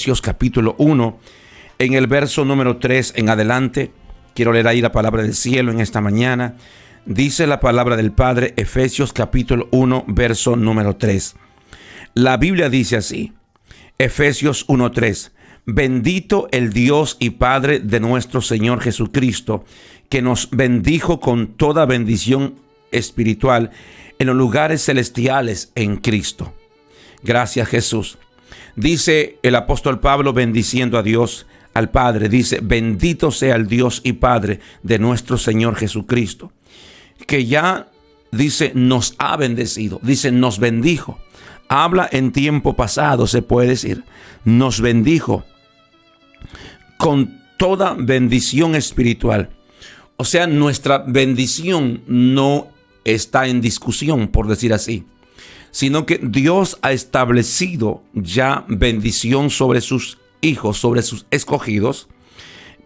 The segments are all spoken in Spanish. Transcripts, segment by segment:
Efesios capítulo 1, en el verso número 3 en adelante. Quiero leer ahí la palabra del cielo en esta mañana. Dice la palabra del Padre, Efesios capítulo 1, verso número 3. La Biblia dice así, Efesios 1:3. Bendito el Dios y Padre de nuestro Señor Jesucristo, que nos bendijo con toda bendición espiritual en los lugares celestiales en Cristo. Gracias, Jesús. Dice el apóstol Pablo bendiciendo a Dios, al Padre, dice, bendito sea el Dios y Padre de nuestro Señor Jesucristo, que ya, dice, nos ha bendecido, dice, nos bendijo. Habla en tiempo pasado, se puede decir, nos bendijo con toda bendición espiritual. O sea, nuestra bendición no está en discusión, por decir así, sino que Dios ha establecido ya bendición sobre sus hijos, sobre sus escogidos.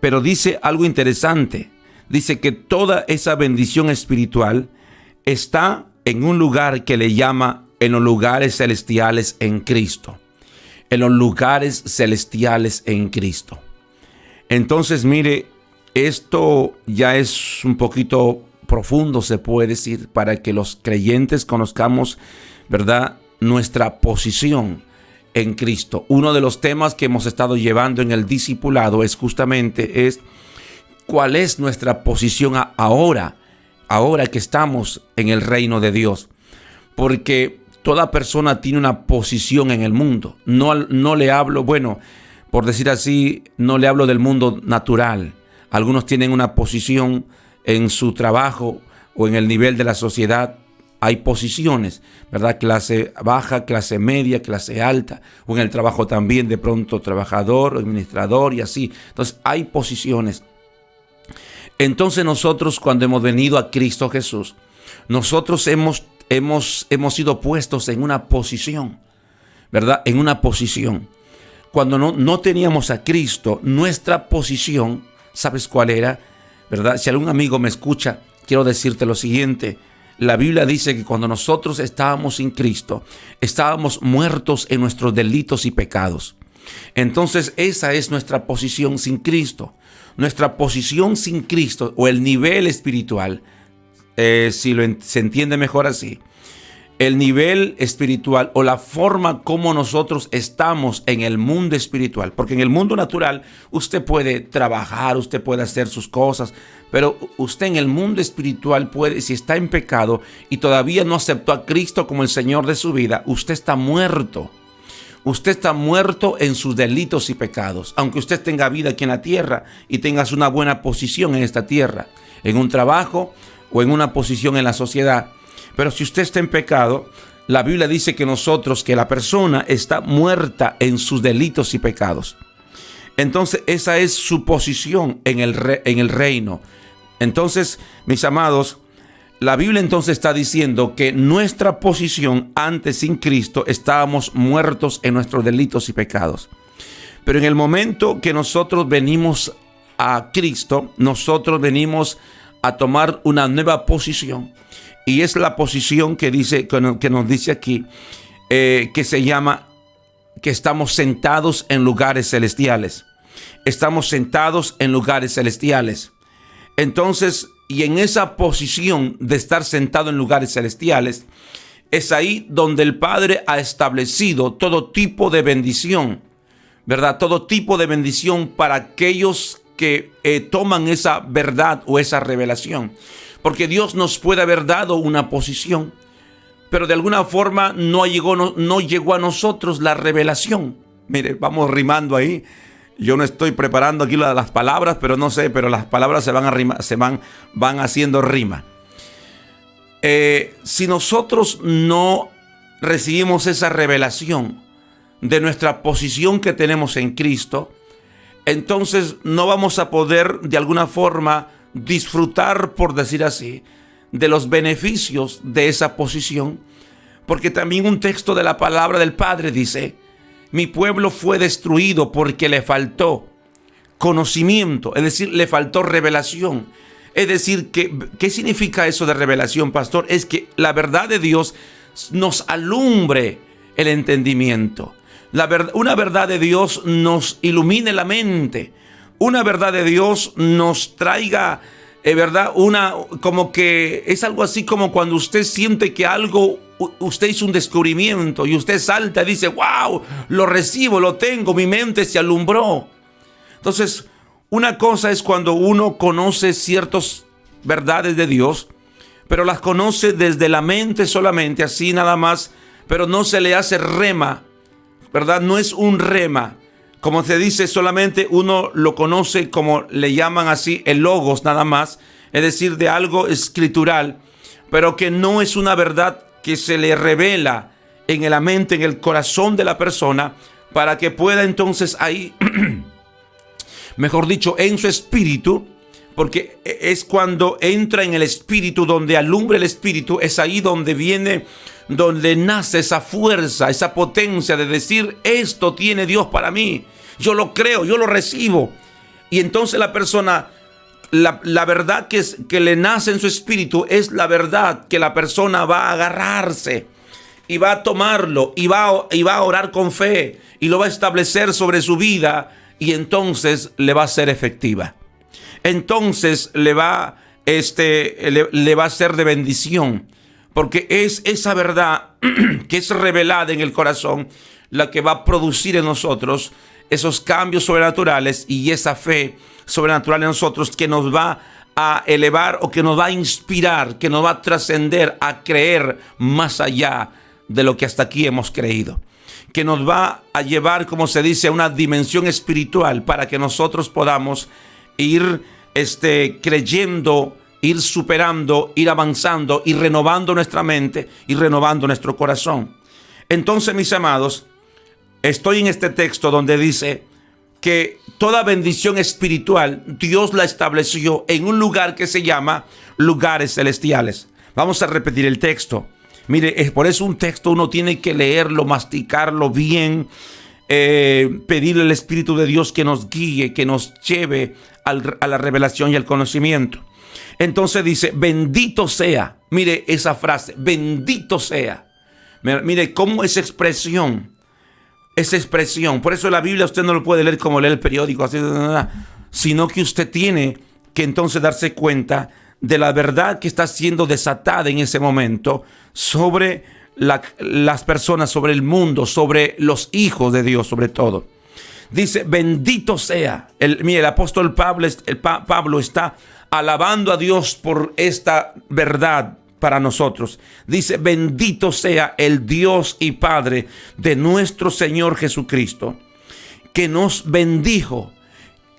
Pero dice algo interesante, dice que toda esa bendición espiritual está en un lugar que le llama en los lugares celestiales en Cristo. En los lugares celestiales en Cristo. Entonces, mire, esto ya es un poquito profundo, se puede decir, para que los creyentes conozcamos, ¿verdad?, nuestra posición en Cristo. Uno de los temas que hemos estado llevando en el discipulado es justamente cuál es nuestra posición ahora que estamos en el reino de Dios. Porque toda persona tiene una posición en el mundo. No le hablo, bueno, por decir así, no le hablo del mundo natural. Algunos tienen una posición en su trabajo o en el nivel de la sociedad. Hay posiciones, ¿verdad? Clase baja, clase media, clase alta, o en el trabajo también de pronto trabajador, administrador y así. Entonces hay posiciones. Entonces nosotros cuando hemos venido a Cristo Jesús, nosotros hemos sido puestos en una posición, ¿verdad? En una posición. Cuando no teníamos a Cristo, nuestra posición, ¿sabes cuál era? ¿Verdad? Si algún amigo me escucha, quiero decirte lo siguiente. La Biblia dice que cuando nosotros estábamos sin Cristo, estábamos muertos en nuestros delitos y pecados. Entonces esa es nuestra posición sin Cristo. Nuestra posición sin Cristo o el nivel espiritual, se entiende mejor así, el nivel espiritual o la forma como nosotros estamos en el mundo espiritual. Porque en el mundo natural usted puede trabajar, usted puede hacer sus cosas, pero usted en el mundo espiritual puede, si está en pecado y todavía no aceptó a Cristo como el Señor de su vida, usted está muerto. Usted está muerto en sus delitos y pecados. Aunque usted tenga vida aquí en la tierra y tengas una buena posición en esta tierra, en un trabajo o en una posición en la sociedad. Pero si usted está en pecado, la Biblia dice que la persona está muerta en sus delitos y pecados. Entonces esa es su posición en el reino. Entonces, mis amados, la Biblia entonces está diciendo que nuestra posición antes sin Cristo estábamos muertos en nuestros delitos y pecados. Pero en el momento que nosotros venimos a Cristo, nosotros venimos a tomar una nueva posición. Y es la posición que nos dice aquí, que se llama que estamos sentados en lugares celestiales. Estamos sentados en lugares celestiales. Entonces, y en esa posición de estar sentado en lugares celestiales, es ahí donde el Padre ha establecido todo tipo de bendición, ¿verdad? Todo tipo de bendición para aquellos que toman esa verdad o esa revelación. Porque Dios nos puede haber dado una posición, pero de alguna forma no llegó a nosotros la revelación. Mire, vamos rimando ahí. Yo no estoy preparando aquí las palabras, pero no sé, pero las palabras van haciendo rima. Si nosotros no recibimos esa revelación de nuestra posición que tenemos en Cristo, entonces no vamos a poder de alguna forma disfrutar, por decir así, de los beneficios de esa posición. Porque también un texto de la palabra del Padre dice, mi pueblo fue destruido porque le faltó conocimiento, es decir, le faltó revelación. Es decir, ¿qué significa eso de revelación, pastor? Es que la verdad de Dios nos alumbre el entendimiento. Una verdad de Dios nos ilumine la mente. Una verdad de Dios nos traiga, ¿verdad? Como que es algo así como cuando usted siente que algo, usted hizo un descubrimiento y usted salta y dice, wow, lo recibo, lo tengo, mi mente se alumbró. Entonces, una cosa es cuando uno conoce ciertas verdades de Dios, pero las conoce desde la mente solamente, así nada más, pero no se le hace rema, ¿verdad? No es un rema. Como se dice, solamente uno lo conoce como le llaman así el logos nada más, es decir, de algo escritural, pero que no es una verdad que se le revela en la mente, en el corazón de la persona, para que pueda entonces ahí, mejor dicho, en su espíritu, porque es cuando entra en el espíritu, donde alumbra el espíritu, es ahí donde viene, donde nace esa fuerza, esa potencia de decir, esto tiene Dios para mí, yo lo creo, yo lo recibo. Y entonces la persona, la verdad que le nace en su espíritu es la verdad que la persona va a agarrarse y va a tomarlo y va a orar con fe y lo va a establecer sobre su vida, y entonces le va a ser efectiva. Entonces le va a ser de bendición, porque es esa verdad que es revelada en el corazón la que va a producir en nosotros esos cambios sobrenaturales y esa fe sobrenatural en nosotros que nos va a elevar o que nos va a inspirar, que nos va a trascender a creer más allá de lo que hasta aquí hemos creído, que nos va a llevar, como se dice, a una dimensión espiritual para que nosotros podamos ir creyendo, ir superando, ir avanzando y renovando nuestra mente y renovando nuestro corazón. Entonces, mis amados, estoy en este texto donde dice que toda bendición espiritual Dios la estableció en un lugar que se llama lugares celestiales. Vamos a repetir el texto. Mire, es por eso un texto uno tiene que leerlo, masticarlo bien, pedirle al Espíritu de Dios que nos guíe, que nos lleve a la revelación y al conocimiento. Entonces dice, bendito sea. Mire esa frase, bendito sea. Mire cómo esa expresión. Por eso la Biblia usted no lo puede leer como lee el periódico, así, sino que usted tiene que entonces darse cuenta de la verdad que está siendo desatada en ese momento sobre las personas, sobre el mundo, sobre los hijos de Dios, sobre todo. Dice, bendito sea. El apóstol Pablo está alabando a Dios por esta verdad para nosotros. Dice, bendito sea el Dios y Padre de nuestro Señor Jesucristo, que nos bendijo,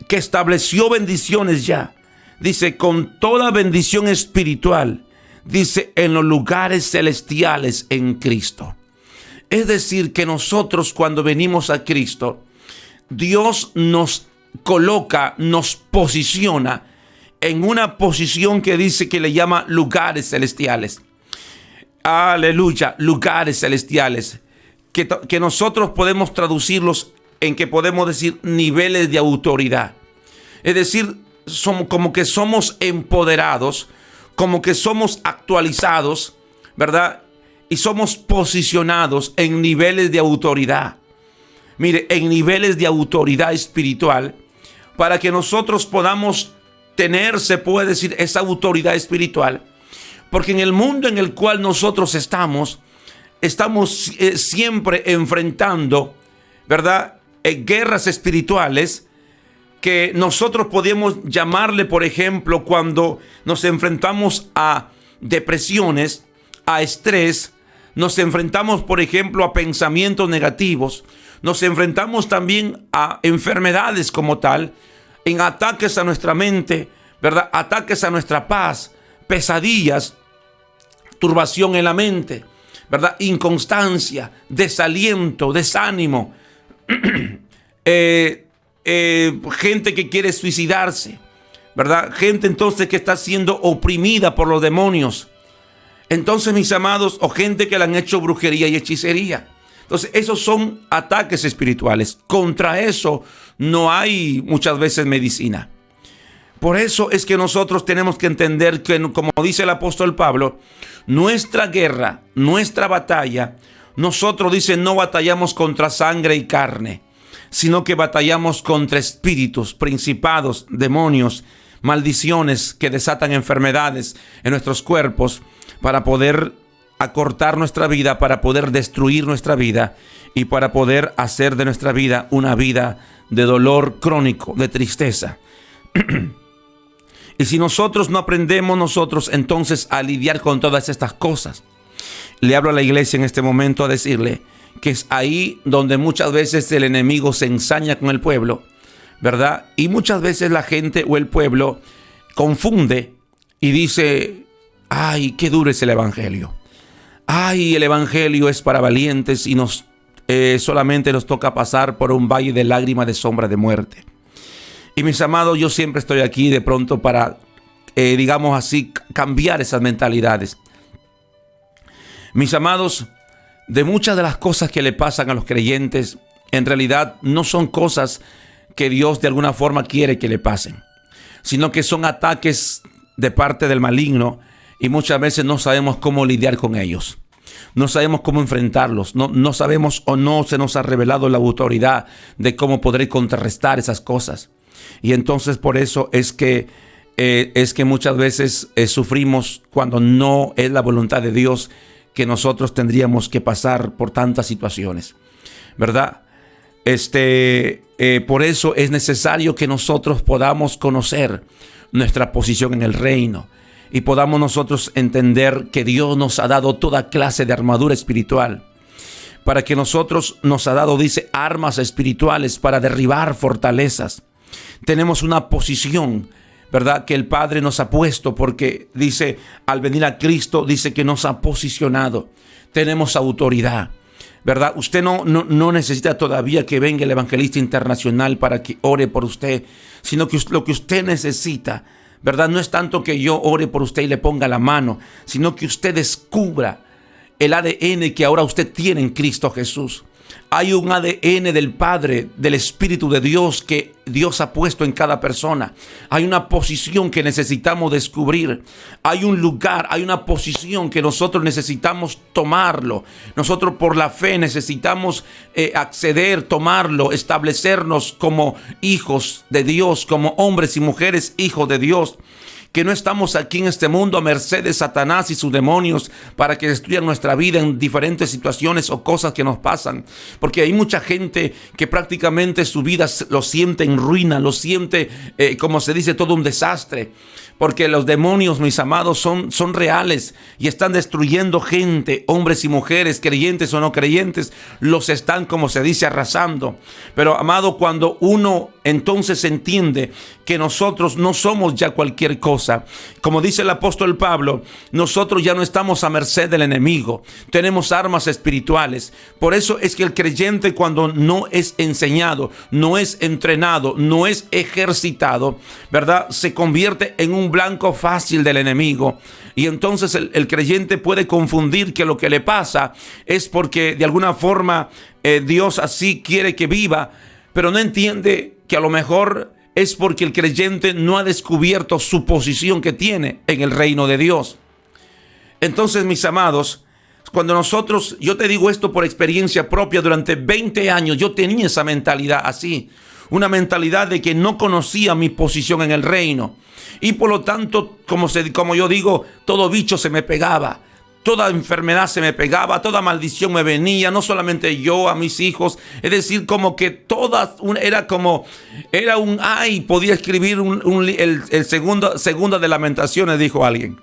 que estableció bendiciones ya. Dice, con toda bendición espiritual, dice, en los lugares celestiales en Cristo. Es decir, que nosotros cuando venimos a Cristo, Dios nos coloca, nos posiciona en una posición que dice que le llama lugares celestiales. Aleluya, lugares celestiales. Que nosotros podemos traducirlos en que podemos decir niveles de autoridad. Es decir, como que somos empoderados, como que somos actualizados, ¿verdad? Y somos posicionados en niveles de autoridad. Mire, en niveles de autoridad espiritual, para que nosotros podamos tener, se puede decir, esa autoridad espiritual. Porque en el mundo en el cual nosotros estamos siempre enfrentando, ¿verdad? Guerras espirituales que nosotros podemos llamarle, por ejemplo, cuando nos enfrentamos a depresiones, a estrés, nos enfrentamos, por ejemplo, a pensamientos negativos, nos enfrentamos también a enfermedades como tal, en ataques a nuestra mente, ¿verdad? Ataques a nuestra paz, pesadillas, turbación en la mente, ¿verdad? Inconstancia, desaliento, desánimo, gente que quiere suicidarse, ¿verdad? Gente entonces que está siendo oprimida por los demonios. Entonces, mis amados, o gente que le han hecho brujería y hechicería. Entonces, esos son ataques espirituales. Contra eso no hay muchas veces medicina. Por eso es que nosotros tenemos que entender que, como dice el apóstol Pablo, nuestra guerra, nuestra batalla, Nosotros, dice, no batallamos contra sangre y carne, sino que batallamos contra espíritus, principados, demonios, maldiciones que desatan enfermedades en nuestros cuerpos para poder acortar nuestra vida, para poder destruir nuestra vida y para poder hacer de nuestra vida una vida de dolor crónico, de tristeza. Y si nosotros no aprendemos entonces a lidiar con todas estas cosas, le hablo a la iglesia en este momento a decirle que es ahí donde muchas veces el enemigo se ensaña con el pueblo, ¿verdad? Y muchas veces la gente o el pueblo confunde y dice: ay, qué duro es el evangelio. Ay, el evangelio es para valientes y solamente nos toca pasar por un valle de lágrimas, de sombra de muerte. Y mis amados, yo siempre estoy aquí de pronto para, digamos así, cambiar esas mentalidades. Mis amados, de muchas de las cosas que le pasan a los creyentes, en realidad no son cosas que Dios de alguna forma quiere que le pasen, sino que son ataques de parte del maligno y muchas veces no sabemos cómo lidiar con ellos. No sabemos cómo enfrentarlos, no sabemos o no se nos ha revelado la autoridad de cómo poder contrarrestar esas cosas. Y entonces por eso es que muchas veces sufrimos cuando no es la voluntad de Dios que nosotros tendríamos que pasar por tantas situaciones, ¿verdad? Por eso es necesario que nosotros podamos conocer nuestra posición en el reino y podamos nosotros entender que Dios nos ha dado toda clase de armadura espiritual, para que nosotros nos ha dado, dice, armas espirituales para derribar fortalezas. Tenemos una posición, ¿verdad?, que el Padre nos ha puesto, porque dice, al venir a Cristo, dice que nos ha posicionado. Tenemos autoridad, ¿verdad? Usted no necesita todavía que venga el evangelista internacional para que ore por usted, sino que lo que usted necesita, ¿verdad?, no es tanto que yo ore por usted y le ponga la mano, sino que usted descubra el ADN que ahora usted tiene en Cristo Jesús. Hay un ADN del Padre, del Espíritu de Dios que Dios ha puesto en cada persona. Hay una posición que necesitamos descubrir. Hay un lugar, hay una posición que nosotros necesitamos tomarlo. Nosotros por la fe necesitamos acceder, tomarlo, establecernos como hijos de Dios, como hombres y mujeres hijos de Dios. Que no estamos aquí en este mundo a merced de Satanás y sus demonios para que destruyan nuestra vida en diferentes situaciones o cosas que nos pasan. Porque hay mucha gente que prácticamente su vida lo siente en ruina, lo siente, como se dice, todo un desastre. Porque los demonios, mis amados, son reales y están destruyendo gente, hombres y mujeres, creyentes o no creyentes, los están, como se dice, arrasando. Pero, amado, cuando uno entonces entiende que nosotros no somos ya cualquier cosa, como dice el apóstol Pablo, nosotros ya no estamos a merced del enemigo, tenemos armas espirituales. Por eso es que el creyente, cuando no es enseñado, no es entrenado, no es ejercitado, ¿verdad?, se convierte en un blanco fácil del enemigo. Y entonces el creyente puede confundir que lo que le pasa es porque de alguna forma Dios así quiere que viva, pero no entiende que a lo mejor es porque el creyente no ha descubierto su posición que tiene en el reino de Dios. Entonces, mis amados, yo te digo esto por experiencia propia, durante 20 años yo tenía esa mentalidad así, una mentalidad de que no conocía mi posición en el reino. Y por lo tanto, como yo digo, todo bicho se me pegaba, toda enfermedad se me pegaba, toda maldición me venía, no solamente yo, a mis hijos. Es decir, como que era un ay, podía escribir el segunda de Lamentaciones, dijo alguien,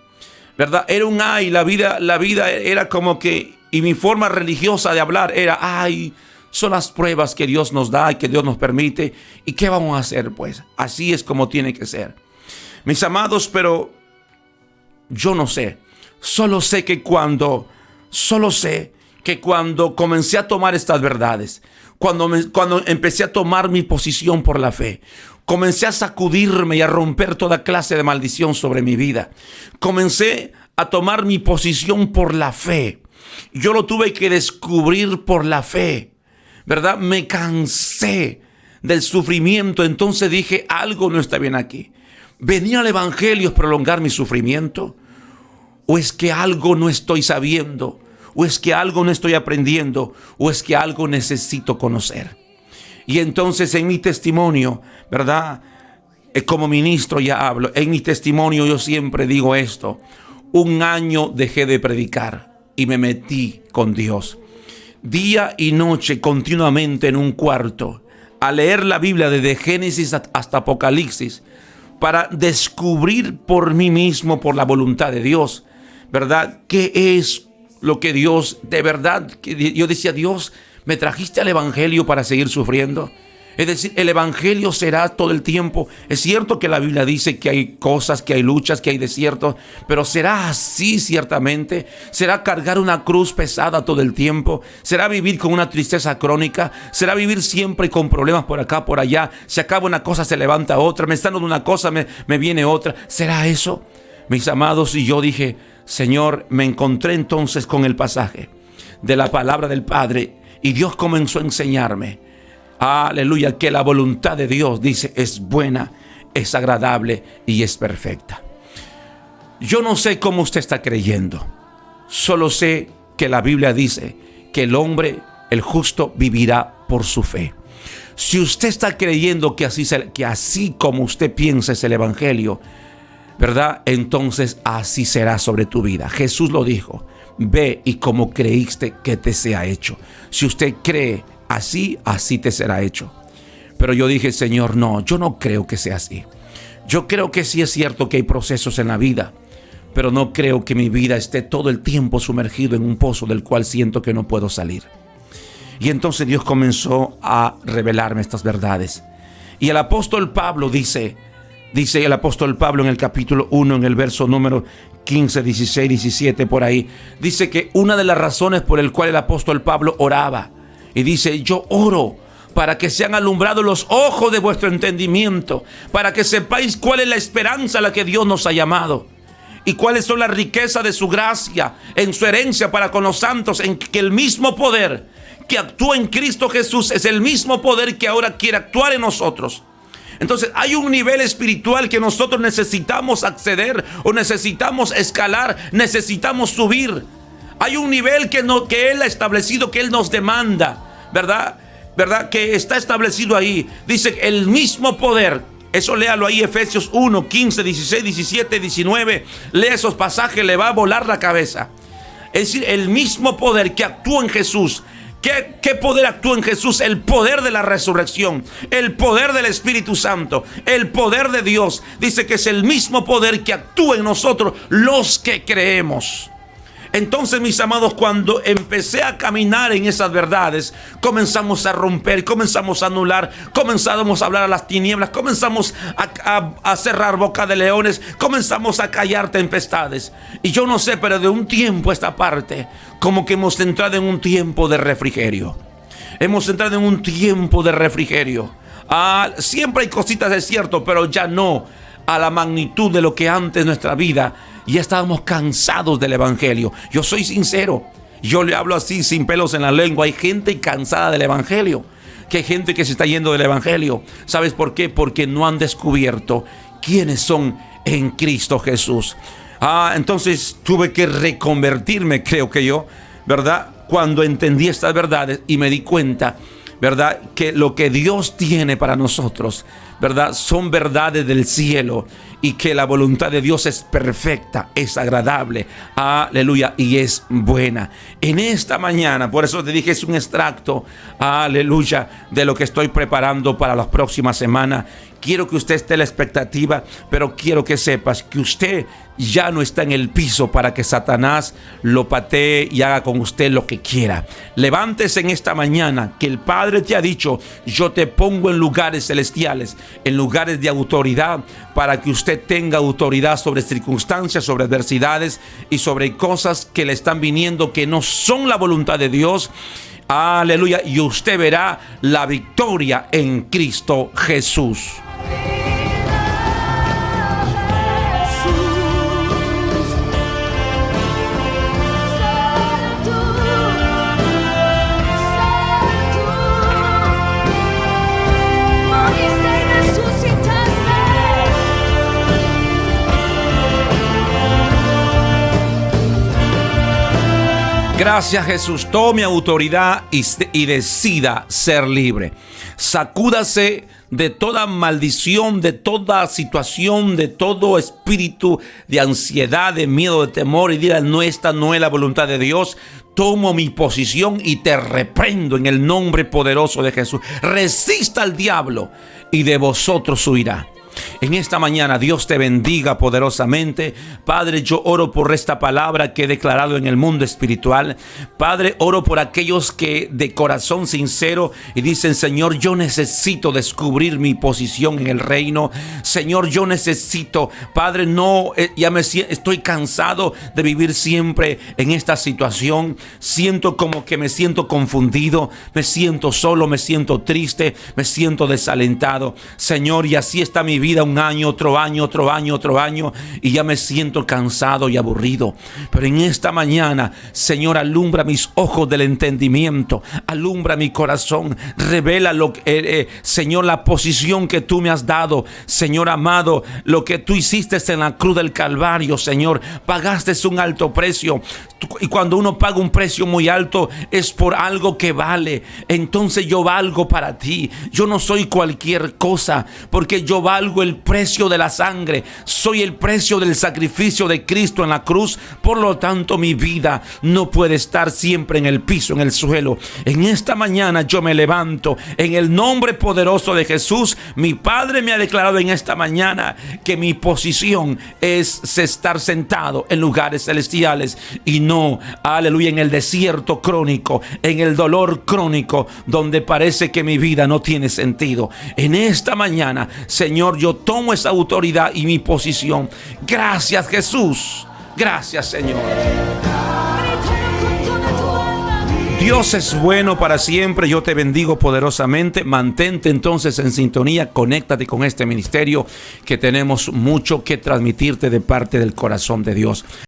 ¿verdad? Era un ay, la vida era como que, y mi forma religiosa de hablar era ay, son las pruebas que Dios nos da y que Dios nos permite. ¿Y qué vamos a hacer? Pues así es como tiene que ser. Mis amados, pero yo no sé. Solo sé que cuando comencé a tomar estas verdades, cuando empecé a tomar mi posición por la fe, comencé a sacudirme y a romper toda clase de maldición sobre mi vida. Comencé a tomar mi posición por la fe. Yo lo tuve que descubrir por la fe, ¿verdad? Me cansé del sufrimiento. Entonces dije, algo no está bien aquí. ¿Venía al evangelio a prolongar mi sufrimiento? ¿O es que algo no estoy sabiendo? o es que algo no estoy aprendiendo, o es que algo necesito conocer. Y entonces en mi testimonio, ¿verdad? Como ministro ya hablo, en mi testimonio yo siempre digo esto: 1 año dejé de predicar y me metí con Dios. Día y noche continuamente en un cuarto a leer la Biblia desde Génesis hasta Apocalipsis, para descubrir por mí mismo, por la voluntad de Dios, ¿verdad? ¿Qué es lo que Dios, de verdad? Que yo decía: Dios, ¿me trajiste al evangelio para seguir sufriendo? Es decir, el evangelio será todo el tiempo. Es cierto que la Biblia dice que hay cosas, que hay luchas, que hay desiertos, pero ¿será así ciertamente? ¿Será cargar una cruz pesada todo el tiempo? ¿Será vivir con una tristeza crónica? ¿Será vivir siempre con problemas por acá, por allá? Se acaba una cosa, se levanta otra. Me está dando una cosa, me viene otra. ¿Será eso? Mis amados, y yo dije: Señor, me encontré entonces con el pasaje de la palabra del Padre, y Dios comenzó a enseñarme, aleluya, que la voluntad de Dios, dice, es buena, es agradable y es perfecta. Yo no sé cómo usted está creyendo, solo sé que la Biblia dice que el hombre, el justo, vivirá por su fe. Si usted está creyendo que así como usted piensa es el evangelio, ¿verdad? Entonces así será sobre tu vida. Jesús lo dijo: ve y como creíste que te sea hecho. Si usted cree así te será hecho. Pero yo dije: Señor, no, yo no creo que sea así. Yo creo que sí es cierto que hay procesos en la vida, pero no creo que mi vida esté todo el tiempo sumergido en un pozo del cual siento que no puedo salir. Y entonces Dios comenzó a revelarme estas verdades. Y el apóstol Pablo dice el apóstol Pablo en el capítulo 1, en el verso número 15, 16, 17, por ahí, dice que una de las razones por el cual el apóstol Pablo oraba, y dice: yo oro para que sean alumbrados los ojos de vuestro entendimiento, para que sepáis cuál es la esperanza a la que Dios nos ha llamado, y cuáles son las riquezas de su gracia en su herencia para con los santos, en que el mismo poder que actúa en Cristo Jesús es el mismo poder que ahora quiere actuar en nosotros. Entonces hay un nivel espiritual que nosotros necesitamos acceder, o necesitamos escalar, necesitamos subir. Hay un nivel que Él ha establecido, que Él nos demanda, ¿verdad? Que está establecido ahí. Dice: el mismo poder. Eso léalo ahí, Efesios 1, 15, 16, 17, 19. Lea esos pasajes, le va a volar la cabeza. Es decir, el mismo poder que actúa en Jesús. ¿Qué poder actúa en Jesús? El poder de la resurrección, el poder del Espíritu Santo, el poder de Dios. Dice que es el mismo poder que actúa en nosotros, los que creemos. Entonces, mis amados, cuando empecé a caminar en esas verdades, comenzamos a romper, comenzamos a anular, comenzamos a hablar a las tinieblas, comenzamos a cerrar boca de leones, comenzamos a callar tempestades. Y yo no sé, pero de un tiempo a esta parte, como que hemos entrado en un tiempo de refrigerio. Hemos entrado en un tiempo de refrigerio. Siempre hay cositas, es cierto, pero ya no a la magnitud de lo que antes nuestra vida. Ya estábamos cansados del evangelio. Yo soy sincero, yo le hablo así sin pelos en la lengua. Hay gente cansada del evangelio, que hay gente que se está yendo del evangelio. ¿Sabes por qué? Porque no han descubierto quiénes son en Cristo Jesús. Entonces tuve que reconvertirme, creo que yo, ¿verdad? Cuando entendí estas verdades y me di cuenta, ¿verdad?, que lo que Dios tiene para nosotros, ¿verdad?, son verdades del cielo, y que la voluntad de Dios es perfecta, es agradable, aleluya, y es buena. En esta mañana, por eso te dije, es un extracto, aleluya, de lo que estoy preparando para las próximas semanas. Quiero que usted esté en la expectativa, pero quiero que sepas que usted ya no está en el piso para que Satanás lo patee y haga con usted lo que quiera. Levántese en esta mañana, que el Padre te ha dicho: yo te pongo en lugares celestiales, en lugares de autoridad, para que usted tenga autoridad sobre circunstancias, sobre adversidades y sobre cosas que le están viniendo que no son la voluntad de Dios. Aleluya, y usted verá la victoria en Cristo Jesús. Gracias, Jesús. Tome autoridad y decida ser libre. Sacúdase de toda maldición, de toda situación, de todo espíritu de ansiedad, de miedo, de temor, y diga: no, esta no es la voluntad de Dios. Tomo mi posición y te reprendo en el nombre poderoso de Jesús. Resista al diablo y de vosotros huirá. En esta mañana Dios te bendiga poderosamente. Padre, yo oro por esta palabra que he declarado en el mundo espiritual. Padre, oro por aquellos que de corazón sincero y dicen: Señor, yo necesito descubrir mi posición en el reino. Señor, yo necesito, Padre, estoy cansado de vivir siempre en esta situación. Siento como que me siento confundido, me siento solo, me siento triste, me siento desalentado. Señor, y así está mi vida, un año, otro año, otro año, otro año, y ya me siento cansado y aburrido. Pero en esta mañana, Señor, alumbra mis ojos del entendimiento, alumbra mi corazón, revela Señor, la posición que tú me has dado. Señor amado, lo que tú hiciste en la cruz del Calvario, Señor, pagaste un alto precio. Y cuando uno paga un precio muy alto, es por algo que vale. Entonces yo valgo para ti. Yo no soy cualquier cosa, porque yo valgo el precio de la sangre. Soy el precio del sacrificio de Cristo en la cruz. Por lo tanto, mi vida no puede estar siempre en el piso, en el suelo. En esta mañana yo me levanto en el nombre poderoso de Jesús. Mi Padre me ha declarado en esta mañana que mi posición es estar sentado en lugares celestiales y no, aleluya, en el desierto crónico, en el dolor crónico, donde parece que mi vida no tiene sentido. En esta mañana, Señor, yo tomo esa autoridad y mi posición. Gracias, Jesús. Gracias, Señor. Dios es bueno para siempre. Yo te bendigo poderosamente. Mantente entonces en sintonía. Conéctate con este ministerio, que tenemos mucho que transmitirte de parte del corazón de Dios.